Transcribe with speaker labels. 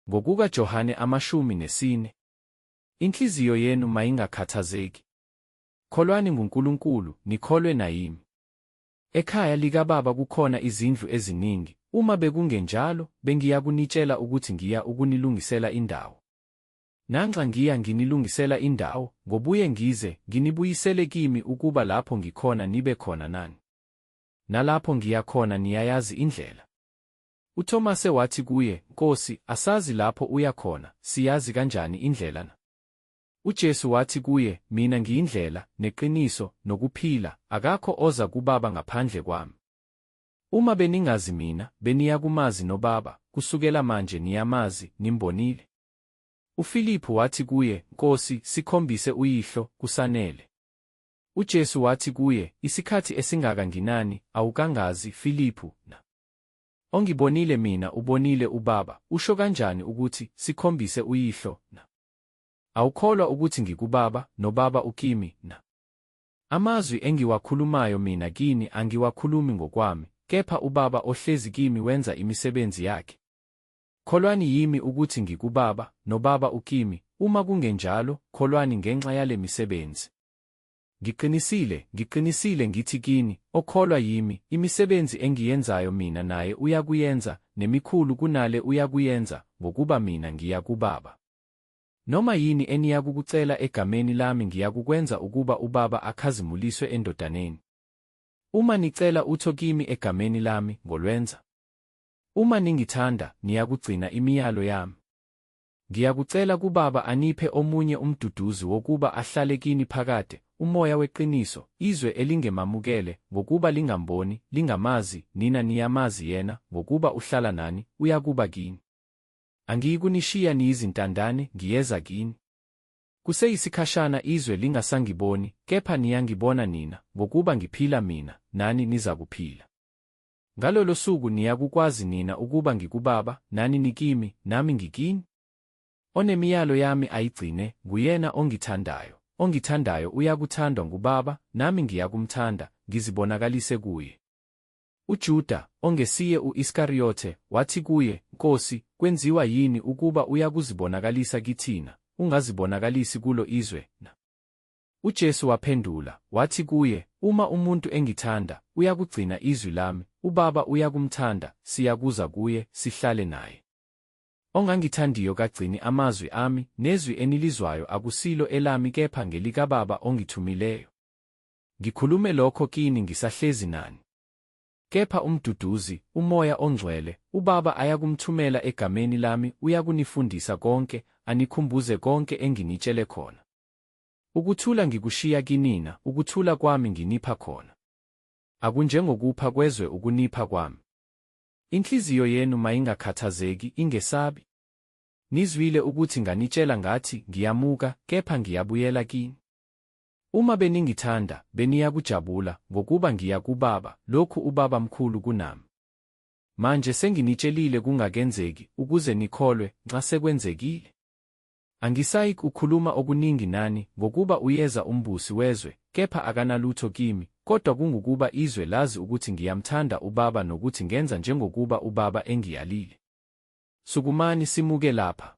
Speaker 1: NgokukaJohane 14. Inhliziyo yenu mayingakhathazeki. Kholwani nguNkulunkulu, nikholwe nayimi. Ekhaya likaBaba kukhona izindlu eziningi. Uma bekungenjalo, bengiyakunitshela ukuthi ngiya ukunilungisela indawo. Nanxa ngiya nginilungisela indawo, ngobuye ngize nginibuyisele kimi ukuba lapho ngikhona nibe khona nani. Nalapho ngiya khona niyayazi indlela. UThomase wathi kuye, Nkosi, asazi lapho uya khona, siyazi kanjani indlela na? UJesu wathi kuye, Mina ngiyindlela, neqiniso, nokuphila, akakho oza kuBaba ngaphandle kwami. Uma beningazi mina, beniyakumazi noBaba, kusukela manje niyamazi, nimbonile. UFiliphu wathi kuye, Nkosi, sikhombise uYihlo, kusanele. UJesu wathi kuye, Isikhathi esingaka nginani, awukangazi Filiphu na? Ongibonile mina ubonile uBaba, usho kanjani ukuthi sikhombise uYihlo na? Awukholwa ukuthi ngikuBaba, noBaba ukimi na? Amazwi engiwakhulumayo mina kini angiwakhulumi ngokwami, kepha uBaba ohlezi kimi wenza imisebenzi yakhe. Kholwani yimi ukuthi ngikuBaba, noBaba ukimi, uma kungenjalo, kholwani ngenxa yale misebenzi. Ngiqinisile ngithi kini, okholwa yimi, imisebenzi engiyenzayo mina naye uyakuyenza, nemikhulu kunale uyakuyenza, ngokuba mina ngiya kuBaba. Noma yini eniyakukucela egameni lami ngiyakukwenza ukuba uBaba akhazimuliswe eNdodaneni. Uma nicela utho kimi egameni lami, ngolwenza. Uma ningithanda, niyakugcina imiyalo yami. Ngiyakucela kuBaba aniphe omunye umduduzi wokuba ahlale kini phakade, umoya weqiniso, izwe elingemamukele, ngokuba lingamboni, lingamazi, nina niyamazi yena, ngokuba uhlala nani, uyakuba kini. Angiyikunishiya niyizintandane, ngiyeza kini. Kuseyisikhashana izwe lingasangiboni, kepha niyangibona nina, ngokuba ngiphila mina, nani nizakuphila. Ngalolo suku niyakukwazi nina ukuba ngikuBaba, nani nikimi, nami ngikini. Onemiyalo yami ayigcine, nguyena ongithandayo. Ongithandayo uyakuthandwa nguBaba, nami ngiyakumthanda, ngizibonakalise kuye. UJuda, ongesiye u-Iskariyote, wathi kuye, Nkosi, kwenziwa yini ukuba uyakuzibonakalisa kithina, ungazibonakalisi kulo izwe na? UJesu waphendula, wathi kuye, Uma umuntu engithanda, uyakugcina izwi lami, uBaba uyakumthanda, siyakuza kuye, sihlale naye. Ongangithandiyo kagcini amazwi ami, nezwi enilizwayo akusilo elami kepha ngelikaBaba ongithumileyo. Ngikhulume lokho kini ngisahlezi nani. Kepha umduduzi, uMoya oNgcwele, uBaba ayakumthumela egameni lami, uyakunifundisa konke, anikhumbuze konke enginitshele khona. Ukuthula ngikushiya kinina, ukuthula kwami nginipha khona. Akunjengokupha kwezwe ukunipha kwami. Inhliziyo yenu mayingakhathazeki, ingesabi. Nizwile ukuthi nganitshela ngathi ngiyamuka, kepha ngiyabuyela kini. Uma beningithanda, beniyakujabula, ngokuba ngiya kuBaba, lokhu uBaba mkhulu kunami. Manje senginitshelile kungakenzeki, ukuze nikholwe, nxa sekwenzekile. Angisayi kukhuluma okuningi nani, ngokuba uyeza umbusi wezwe, kepha akanalutho kimi, kodwa kungukuba izwe lazi ukuthi ngiyamthanda uBaba nokuthi ngenza njengokuba uBaba engiyalile. Sukumani simuke lapha.